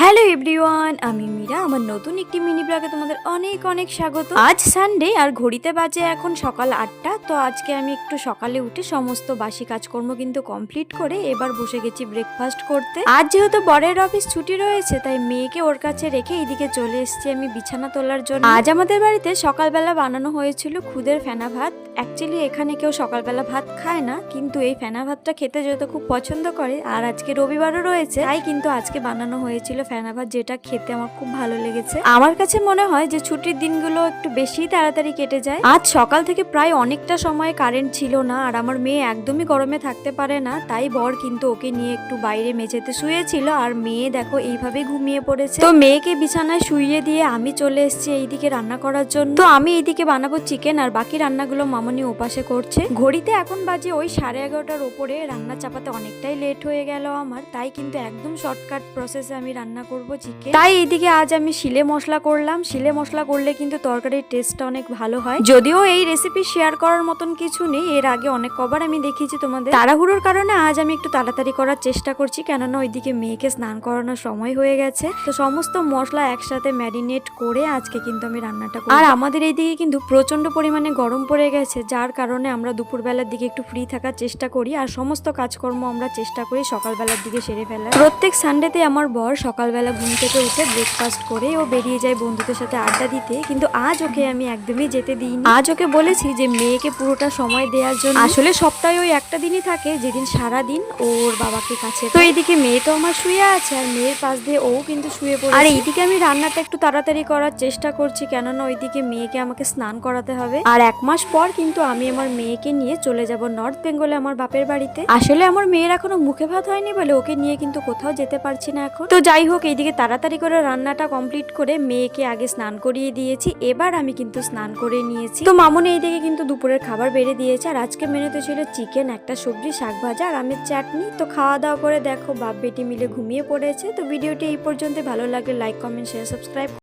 Hello everyone, আমি মীরা। আমার নতুন একটি মিনি ব্লগে তোমাদের অনেক অনেক স্বাগত। আজ সানডে আর ঘড়িতে বাজে এখন সকাল 8টা। তো আজকে আমি একটু সকালে উঠে সমস্ত বাসি কাজকর্ম কিন্তু কমপ্লিট করে এবার বসে গেছি ব্রেকফাস্ট করতে। আজ যেহেতু বরের অফিস ছুটি রয়েছে তাই মেয়েকে ওর কাছে রেখে এইদিকে চলে এসেছি আমি বিছানা তোলার জন্য। আজ আমাদের বাড়িতে সকালবেলা বানানো হয়েছিল খুদের ফেনা ভাত। অ্যাকচুয়ালি এখানে কেউ সকালবেলা ভাত খায় না, কিন্তু এই ফেনা ভাতটা খেতে যেহেতু খুব পছন্দ করে আর আজকে রবিবারও রয়েছে তাই কিন্তু আজকে বানানো হয়েছিল ফেনা ভাত, যেটা খেতে আমার খুব ভালো লেগেছে। আমার কাছে মনে হয় যে ছুটির দিনগুলো একটু বেশি তাড়াতাড়ি কেটে যায়। আজ সকাল থেকে প্রায় অনেকটা সময় কারেন্ট ছিল না আর আমার মেয়ে একদমই গরমে থাকতে পারে না, তাই বর কিন্তু ওকে নিয়ে একটু বাইরে মেঝেতে শুয়েছিল আর মেয়ে দেখো এইভাবে ঘুমিয়ে পড়েছে। তো মেয়েকে বিছানায় শুইয়ে দিয়ে আমি চলে এসেছি এইদিকে রান্না করার জন্য। তো আমি এইদিকে বানাবো চিকেন আর বাকি রান্নাগুলো মামনি ওপাশে করছে। ঘড়িতে এখন বাজে ওই 11:30টার ওপরে। রান্না চাপাতে অনেকটাই লেট হয়ে গেল আমার, তাই কিন্তু একদম শর্টকাট প্রসেসে আমি রান্না করব চিকেন। তাই এইদিকে আজ আমি শিলে মশলা করলাম। শিলে মশলা করলে কিন্তু তরকারির টেস্টটা অনেক ভালো হয়। যদিও এই রেসিপি শেয়ার করার মতন কিছু নেই, এর আগে অনেক কবার আমি দেখিয়েছি তোমাদের। তাড়াহুড়োর কারণে আজ আমি একটু তাড়াতাড়ি করার চেষ্টা করছি, কেননা ওইদিকে মেয়েকে স্নান করানোর সময় হয়ে গেছে। তো সমস্ত মশলা একসাথে ম্যারিনেট করে আজকে কিন্তু আমি রান্নাটা করব। আর আমাদের এইদিকে কিন্তু প্রচন্ড পরিমাণে গরম পড়ে গেছে, যার কারণে আমরা দুপুরবেলার দিকে একটু ফ্রি থাকার চেষ্টা করি আর সমস্ত কাজকর্ম আমরা চেষ্টা করি সকালবেলার দিকে সেরে ফেলার। প্রত্যেক সানডেতে আমার বর সকালবেলা ঘুম থেকে উঠে ব্রেকফাস্ট করে ও বেরিয়ে যায় বন্ধুদের সাথে আড্ডা দিতে, কিন্তু আজ ওকে আমি একদমই যেতে দিইনি। আজ ওকে বলেছি যে মেয়েকে পুরোটা সময় দেওয়ার জন্য। আসলে সপ্তাহে ওই একটা দিনই থাকে যেদিন সারা দিন ওর বাবাকে কাছে। তো এইদিকে মেয়ে তো আমার শুয়ে আছে আর মেয়ের পাশ দিয়ে ও কিন্তু শুয়ে পড়ে। আর এইদিকে আমি রান্নাটা একটু তাড়াতাড়ি করার চেষ্টা করছি, কেননা ওইদিকে মেয়েকে আমাকে স্নান করাতে হবে। আর 1 মাস পর কিন্তু আমি আমার মেয়েকে নিয়ে চলে যাব নর্থ বেঙ্গলে আমার বাপের বাড়িতে। আসলে আমার মেয়ের এখনো মুখে ভাত হয়নি বলে ওকে নিয়ে কিন্তু কোথাও যেতে পারছি না এখন। তো যাই হোক, এইদিকে তাড়াতাড়ি করে রান্নাটা কমপ্লিট করে মেয়েকে আগে স্নান করিয়ে দিয়েছি। এবার আমি কিন্তু স্নান করে নিয়েছি। তো মামুনি এইদিকে কিন্তু দুপুরের খাবার বেড়ে দিয়েছে আর আজকে মেনুতে ছিল চিকেন, একটা সবজি, শাক ভাজা আর আমের চাটনি। তো খাওয়া দাওয়া করে দেখো বাপ বেটি মিলে ঘুমিয়ে পড়েছে। তো ভিডিওটি এই পর্যন্ত। ভালো লাগলে লাইক, কমেন্ট, শেয়ার, সাবস্ক্রাইব।